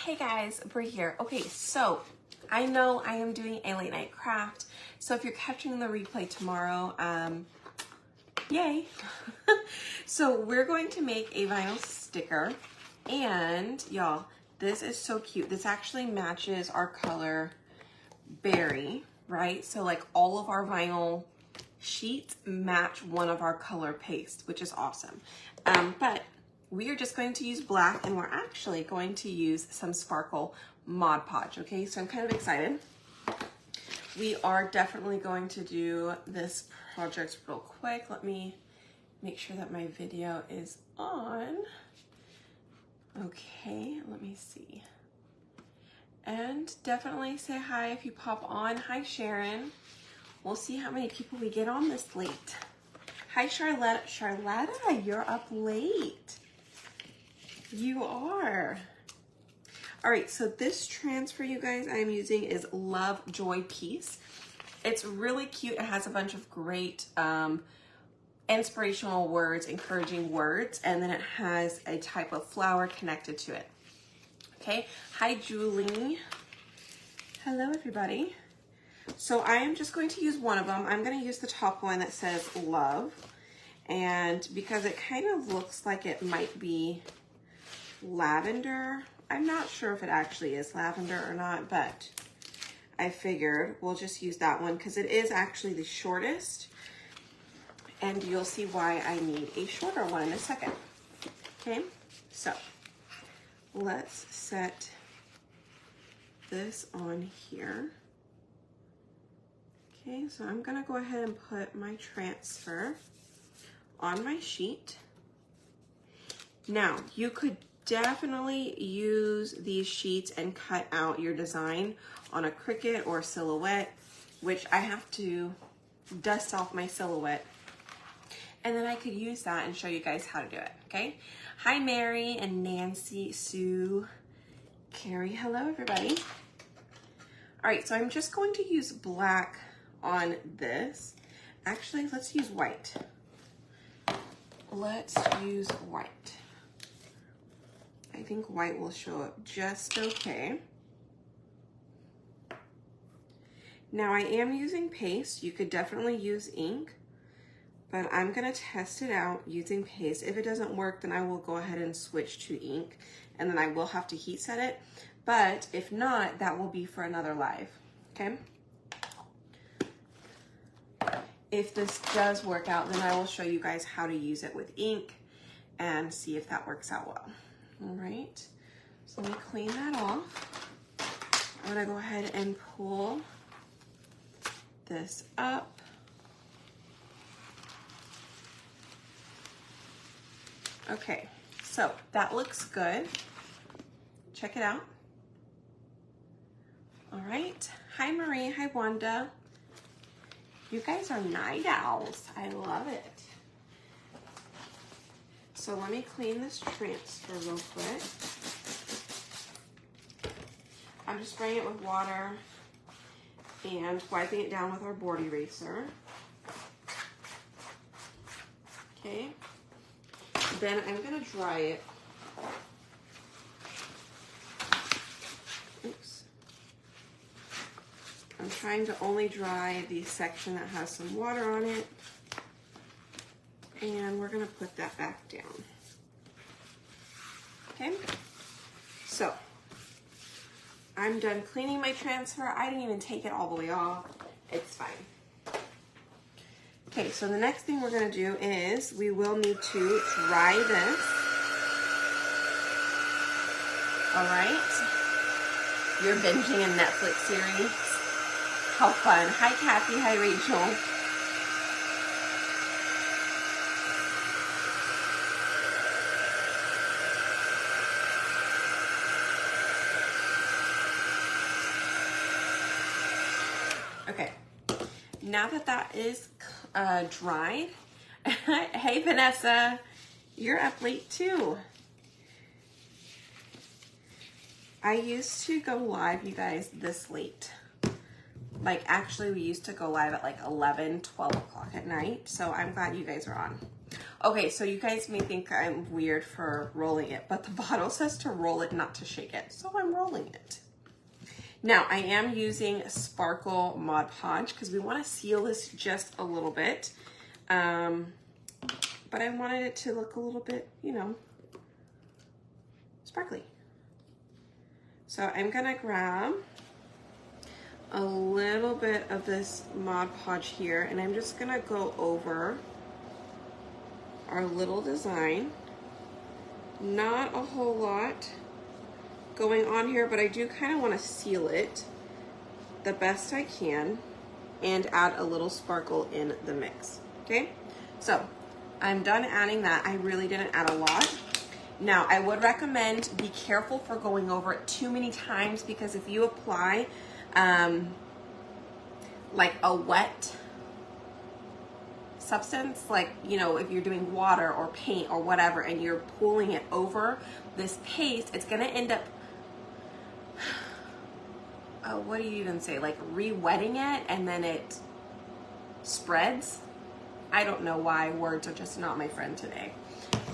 Hey guys, Brie here. Okay, so I know I am doing a late night craft. So if you're catching the replay tomorrow, yay. So we're going to make a vinyl sticker, and y'all, this is so cute. This actually matches our color berry, right? So like all of our vinyl sheets match one of our color paste, which is awesome. But we are just going to use black, and we're actually going to use some sparkle Mod Podge, okay? So I'm kind of excited. We are definitely going to do this project real quick. Let me make sure that my video is on. Okay, let me see. And definitely say hi if you pop on. Hi, Sharon. We'll see how many people we get on this late. Hi, Charlotta. Charlotta, you're up late. You are. All right, so this transfer, you guys, I'm using is Love Joy Peace. It's really cute. It has a bunch of great inspirational words, encouraging words, and then it has a type of flower connected to it. Okay, hi, Julie. Hello, everybody. So I am just going to use one of them. I'm going to use the top one that says love, and because it kind of looks like it might be lavender. I'm not sure if it actually is lavender or not, but I figured we'll just use that one because it is actually the shortest, and you'll see why I need a shorter one in a second. Okay, so let's set this on here. Okay, so I'm gonna go ahead and put my transfer on my sheet. Now, you could definitely use these sheets and cut out your design on a Cricut or Silhouette, which I have to dust off my Silhouette, and then I could use that and show you guys how to do it, okay? Hi, Mary and Nancy, Sue, Carrie, hello, everybody. All right, so I'm just going to use black on this. Actually, let's use white. Let's use white. I think white will show up just okay. Now I am using paste. You could definitely use ink, but I'm gonna test it out using paste. If it doesn't work, then I will go ahead and switch to ink, and then I will have to heat set it. But if not, that will be for another live, okay? If this does work out, then I will show you guys how to use it with ink and see if that works out well. All right, so let me clean that off. I'm gonna go ahead and pull this up. Okay, so that looks good. Check it out. All right, hi Marie, hi Wanda. You guys are night owls, I love it. So let me clean this transfer real quick. I'm just spraying it with water and wiping it down with our board eraser. Okay. Then I'm gonna dry it. Oops. I'm trying to only dry the section that has some water on it. And we're gonna put that back down. Okay, so I'm done cleaning my transfer. I didn't even take it all the way off. It's fine. Okay, so the next thing we're gonna do is we will need to dry this. All right, you're binging a Netflix series. How fun. Hi, Kathy. Hi, Rachel. Okay, now that that is dried, hey Vanessa, you're up late too. I used to go live, you guys, this late. Like actually we used to go live at like 11, 12 o'clock at night, so I'm glad you guys are on. Okay, so you guys may think I'm weird for rolling it, but the bottle says to roll it, not to shake it. So I'm rolling it. Now I am using Sparkle Mod Podge because we want to seal this just a little bit. But I wanted it to look a little bit, you know, sparkly. So I'm gonna grab a little bit of this Mod Podge here, and I'm just gonna go over our little design. Not a whole lot going on here, but I do kind of want to seal it the best I can and add a little sparkle in the mix. Okay, so I'm done adding that. I really didn't add a lot. Now I would recommend be careful for going over it too many times, because if you apply like a wet substance, like, you know, if you're doing water or paint or whatever and you're pulling it over this paste, it's gonna end up what do you even say, like re-wetting it, and then it spreads. I don't know why words are just not my friend today,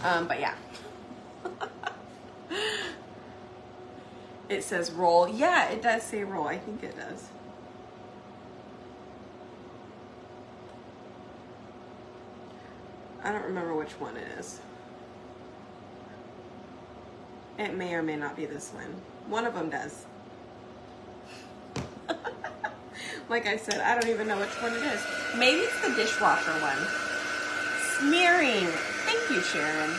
but yeah. It says roll. Yeah, it does say roll. I think it does. I don't remember which one it is. It may or may not be this one. One of them does. Like I said, I don't even know which one it is. Maybe it's the dishwasher one. Smearing. Thank you, Sharon.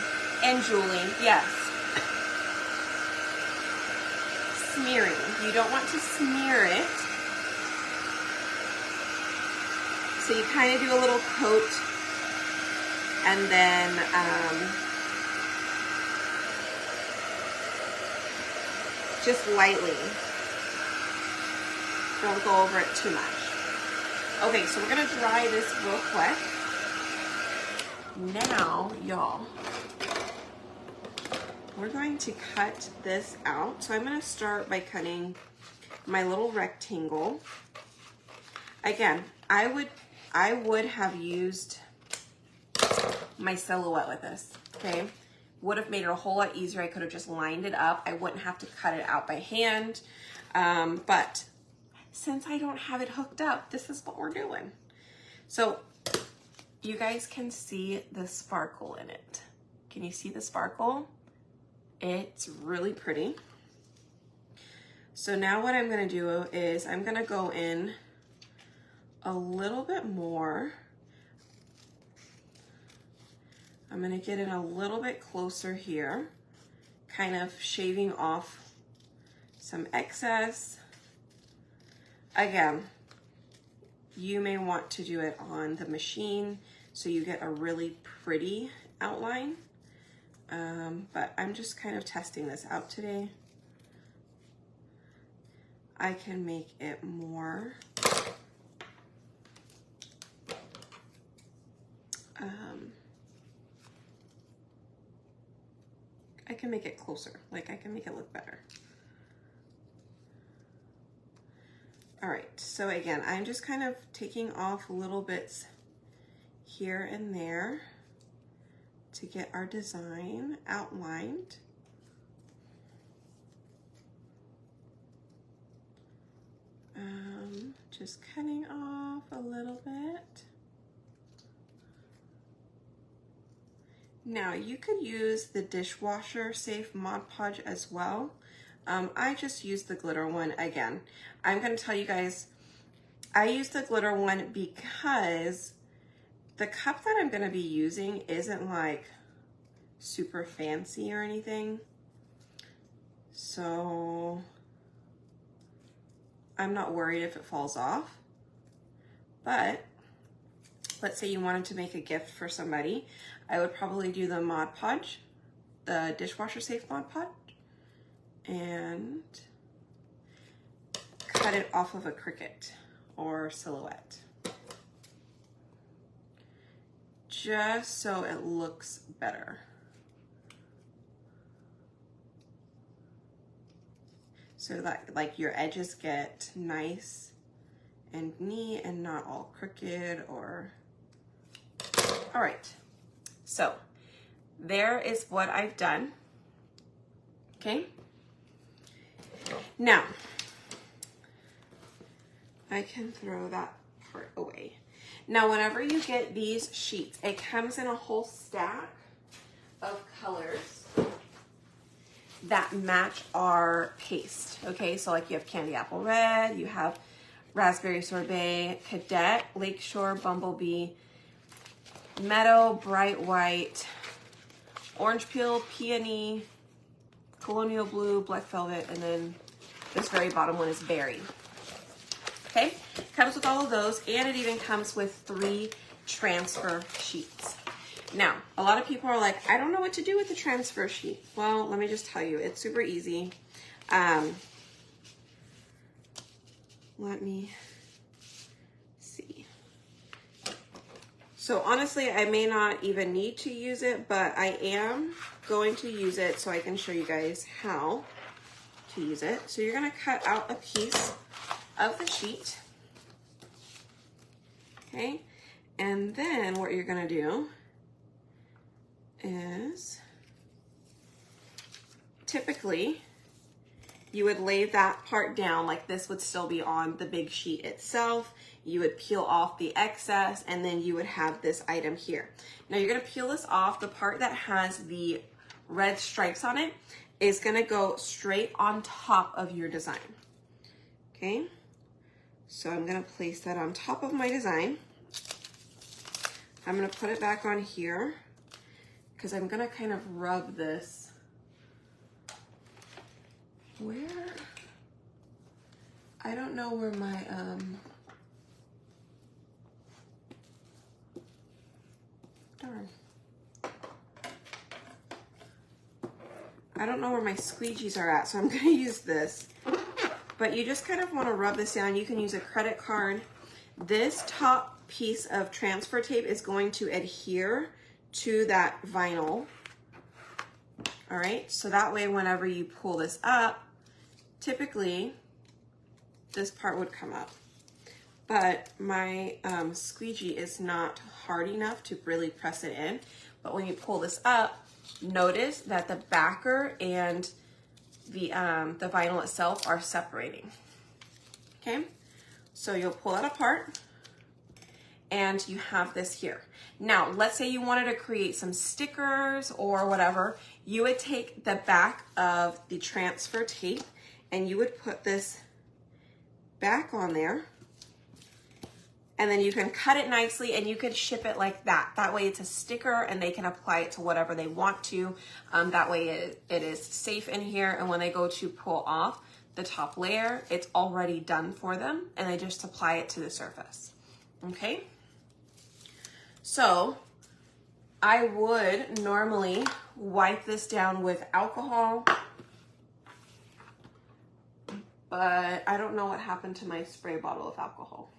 And Julie. Yes. Smearing. You don't want to smear it. So you kind of do a little coat, and then just lightly. Don't go over it too much. Okay, so we're gonna dry this real quick. Now, y'all, we're going to cut this out. So I'm gonna start by cutting my little rectangle. Again, I would have used my Silhouette with this, okay? Would have made it a whole lot easier. I could have just lined it up. I wouldn't have to cut it out by hand. But since I don't have it hooked up, this is what we're doing. So you guys can see the sparkle in it. Can you see the sparkle? It's really pretty. So now what I'm gonna do is I'm gonna go in a little bit more. I'm gonna get in a little bit closer here, kind of shaving off some excess. Again, you may want to do it on the machine so you get a really pretty outline. But I'm just kind of testing this out today. I can make it more I can make it closer, like I can make it look better. All right, so again, I'm just kind of taking off little bits here and there to get our design outlined. Just cutting off a little bit. Now you could use the dishwasher safe Mod Podge as well. I just used the glitter one again. I'm gonna tell you guys, I used the glitter one because the cup that I'm gonna be using isn't like super fancy or anything. So I'm not worried if it falls off, but let's say you wanted to make a gift for somebody, I would probably do the Mod Podge, the dishwasher safe Mod Podge, and cut it off of a Cricut or Silhouette, just so it looks better. So that like your edges get nice and neat and not all crooked or, all right. So there is what I've done. Okay. Now, I can throw that part away. Now, whenever you get these sheets, it comes in a whole stack of colors that match our paste. Okay, so like you have candy apple red, you have raspberry sorbet, cadet, lakeshore, bumblebee, meadow, bright white, orange peel, peony, colonial blue, black velvet, and then this very bottom one is berry. Okay, comes with all of those, and it even comes with 3 transfer sheets. Now, a lot of people are like, I don't know what to do with the transfer sheet. Well, let me just tell you, it's super easy. Let me see. So honestly, I may not even need to use it, but I am going to use it so I can show you guys how to use it. So you're gonna cut out a piece of the sheet, okay? And then what you're gonna do is, typically, you would lay that part down, like this would still be on the big sheet itself. You would peel off the excess, and then you would have this item here. Now you're gonna peel this off. The part that has the red stripes on it is gonna go straight on top of your design, okay? So I'm gonna place that on top of my design. I'm gonna put it back on here because I'm gonna kind of rub this. Where? I don't know where my, darn. I don't know where my squeegees are at, so I'm gonna use this. But you just kind of wanna rub this down. You can use a credit card. This top piece of transfer tape is going to adhere to that vinyl. All right, so that way whenever you pull this up, typically this part would come up. But my squeegee is not hard enough to really press it in. But when you pull this up, notice that the backer and the vinyl itself are separating. Okay, so you'll pull that apart and you have this here. Now, let's say you wanted to create some stickers or whatever. You would take the back of the transfer tape and you would put this back on there, and then you can cut it nicely and you could ship it like that. That way it's a sticker and they can apply it to whatever they want to. That way it is safe in here, and when they go to pull off the top layer, it's already done for them and they just apply it to the surface, okay? So I would normally wipe this down with alcohol, but I don't know what happened to my spray bottle of alcohol.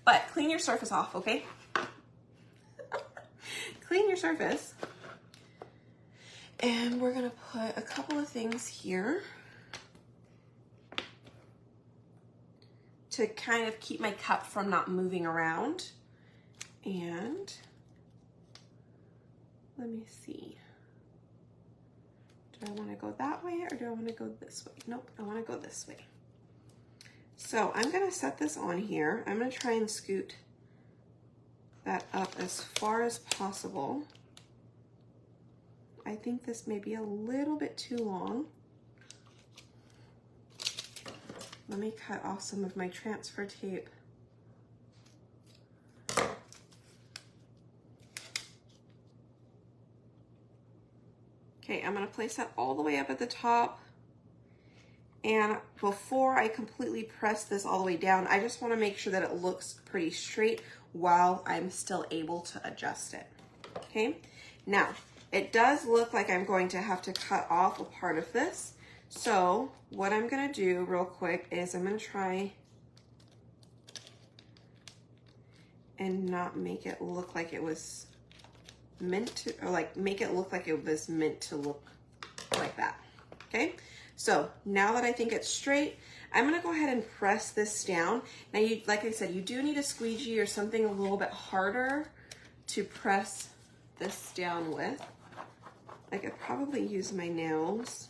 But clean your surface off, okay? Clean your surface. And we're gonna put a couple of things here to kind of keep my cup from not moving around. And let me see. Do I wanna go that way or do I wanna go this way? Nope, I wanna go this way. So I'm gonna set this on here. I'm gonna try and scoot that up as far as possible. I think this may be a little bit too long. Let me cut off some of my transfer tape. Okay, I'm gonna place that all the way up at the top. And before I completely press this all the way down, I just wanna make sure that it looks pretty straight while I'm still able to adjust it, okay? Now, it does look like I'm going to have to cut off a part of this. So what I'm gonna do real quick is I'm gonna try and not make it look like it was meant to, or like make it look like it was meant to look like that, okay? So now that I think it's straight, I'm gonna go ahead and press this down. Now, like I said, you do need a squeegee or something a little bit harder to press this down with. I could probably use my nails,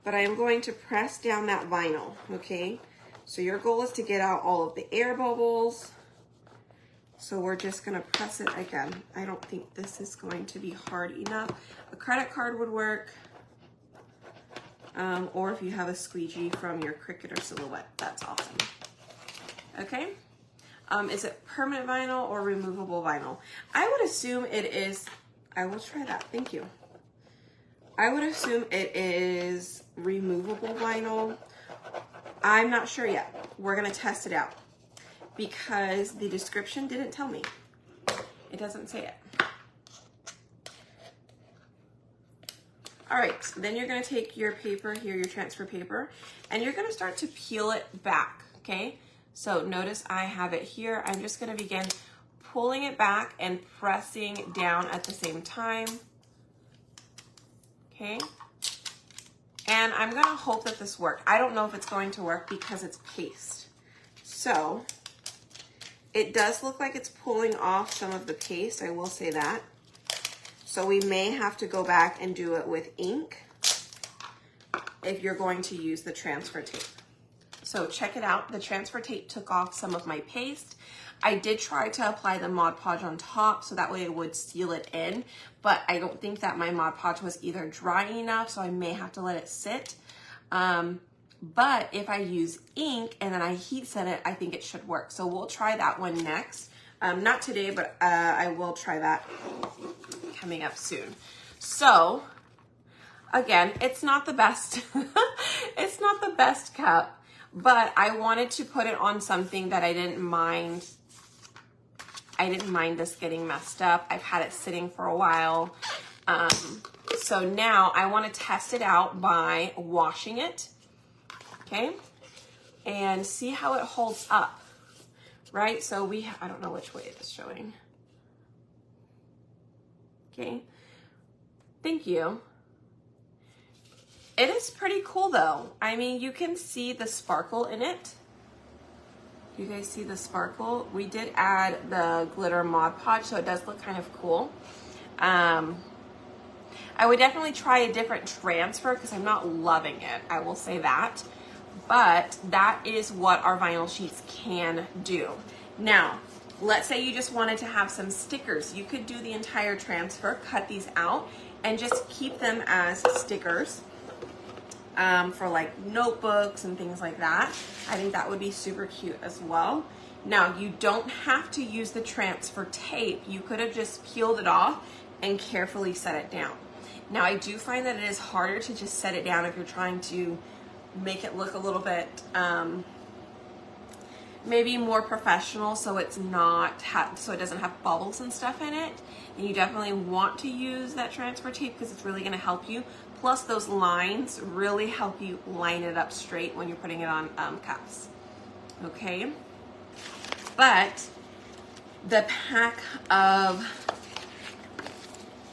but I am going to press down that vinyl, okay? So your goal is to get out all of the air bubbles. So we're just gonna press it again. I don't think this is going to be hard enough. A credit card would work, or if you have a squeegee from your Cricut or Silhouette, that's awesome. Okay, is it permanent vinyl or removable vinyl? I would assume it is, I will try that, thank you. I would assume it is removable vinyl. I'm not sure yet. We're gonna test it out because the description didn't tell me. It doesn't say it. All right, so then you're gonna take your paper here, your transfer paper, and you're gonna start to peel it back, okay? So notice I have it here. I'm just gonna begin pulling it back and pressing down at the same time, okay? And I'm gonna hope that this works. I don't know if it's going to work because it's paste. So it does look like it's pulling off some of the paste, I will say that. So we may have to go back and do it with ink if you're going to use the transfer tape. So check it out. The transfer tape took off some of my paste. I did try to apply the Mod Podge on top so that way it would seal it in, but I don't think that my Mod Podge was either dry enough, so I may have to let it sit. But if I use ink and then I heat set it, I think it should work. So we'll try that one next. Not today, but I will try that coming up soon. So again, it's not the best. It's not the best cup, but I wanted to put it on something that I didn't mind. I didn't mind this getting messed up. I've had it sitting for a while. So now I want to test it out by washing it, okay? And see how it holds up, right? So I don't know which way it is showing. Okay, thank you. It is pretty cool though. I mean, you can see the sparkle in it. You guys see the sparkle? We did add the glitter Mod Podge, so it does look kind of cool. I would definitely try a different transfer because I'm not loving it, I will say that. But that is what our vinyl sheets can do. Now, let's say you just wanted to have some stickers. You could do the entire transfer, cut these out, and just keep them as stickers. For like notebooks and things like that. I think that would be super cute as well. Now, you don't have to use the transfer tape. You could have just peeled it off and carefully set it down. Now, I do find that it is harder to just set it down if you're trying to make it look a little bit maybe more professional, so it's not so it doesn't have bubbles and stuff in it. And you definitely want to use that transfer tape because it's really going to help you. Plus, those lines really help you line it up straight when you're putting it on cups. Okay, but the pack of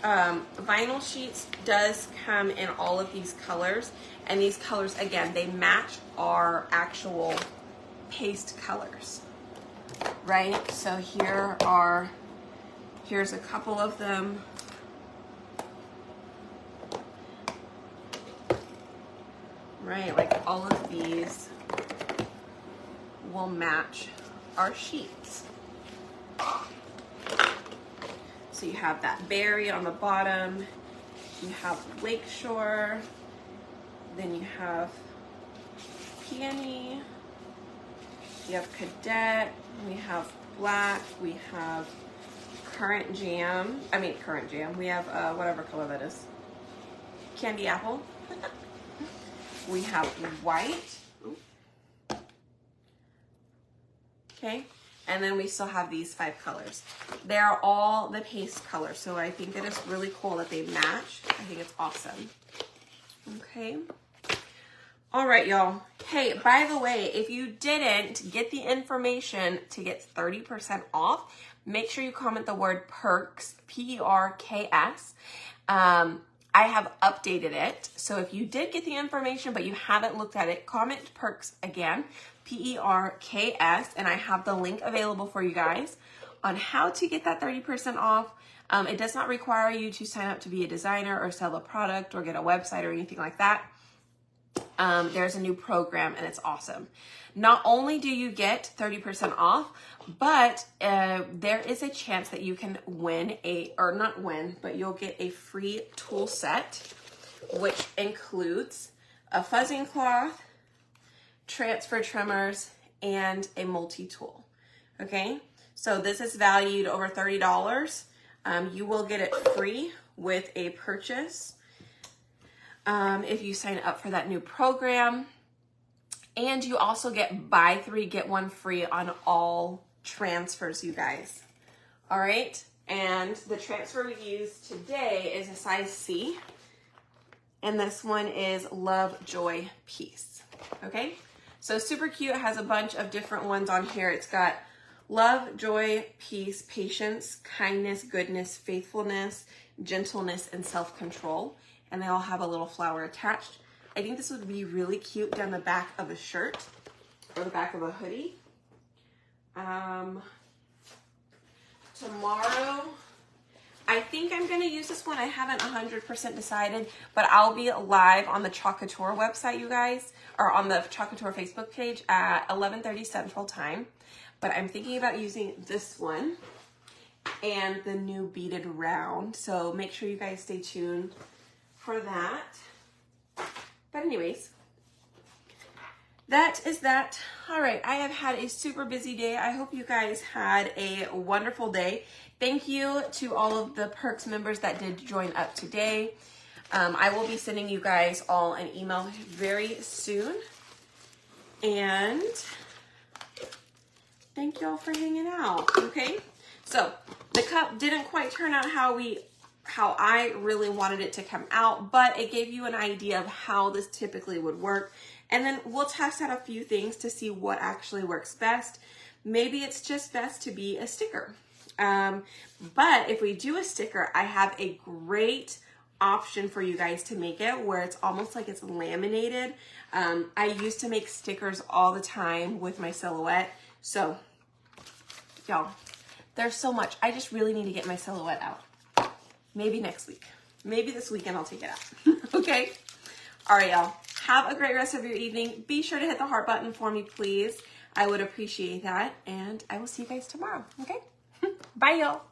vinyl sheets does come in all of these colors, and these colors, again, they match our actual paste colors, right? So here's a couple of them. Right, like all of these will match our sheets. So you have that berry on the bottom, you have Lakeshore, then you have Peony, you have Cadet, we have Black, we have Currant Jam, we have whatever color that is, Candy Apple. We have white, okay, and then we still have these 5 colors. They're all the paste colors, so I think it is really cool that they match. I think it's awesome. Okay. All right, y'all. Hey, by the way, if you didn't get the information to get 30% off, make sure you comment the word PERKS, P-E-R-K-S. I have updated it. So if you did get the information, but you haven't looked at it, comment PERKS again, P-E-R-K-S, and I have the link available for you guys on how to get that 30% off. It does not require you to sign up to be a designer or sell a product or get a website or anything like that. There's a new program and it's awesome. Not only do you get 30% off, but there is a chance that you can win but you'll get a free tool set, which includes a fuzzing cloth, transfer trimmers, and a multi-tool. Okay, so this is valued over $30. You will get it free with a purchase if you sign up for that new program. And you also get buy 3, get 1 free on all transfers, you guys. All right, and the transfer we use today is a size C. And this one is Love, Joy, Peace. Okay, so super cute. It has a bunch of different ones on here. It's got love, joy, peace, patience, kindness, goodness, faithfulness, gentleness, and self-control. And they all have a little flower attached. I think this would be really cute down the back of a shirt or the back of a hoodie. Tomorrow, I think I'm going to use this one. I haven't 100% decided, but I'll be live on the Chalk Couture website, you guys, or on the Chalk Couture Facebook page at 11:30 Central Time. But I'm thinking about using this one and the new beaded round. So make sure you guys stay tuned for that. But anyways, that is that. All right, I have had a super busy day. I hope you guys had a wonderful day. Thank you to all of the Perks members that did join up today. I will be sending you guys all an email very soon. And thank y'all for hanging out, okay? So the cup didn't quite turn out how I really wanted it to come out, but it gave you an idea of how this typically would work. And then we'll test out a few things to see what actually works best. Maybe it's just best to be a sticker. But if we do a sticker, I have a great option for you guys to make it where it's almost like it's laminated. I used to make stickers all the time with my silhouette. So y'all, there's so much. I just really need to get my silhouette out. Maybe next week. Maybe this weekend I'll take it out. Okay? All right, y'all. Have a great rest of your evening. Be sure to hit the heart button for me, please. I would appreciate that. And I will see you guys tomorrow. Okay? Bye, y'all.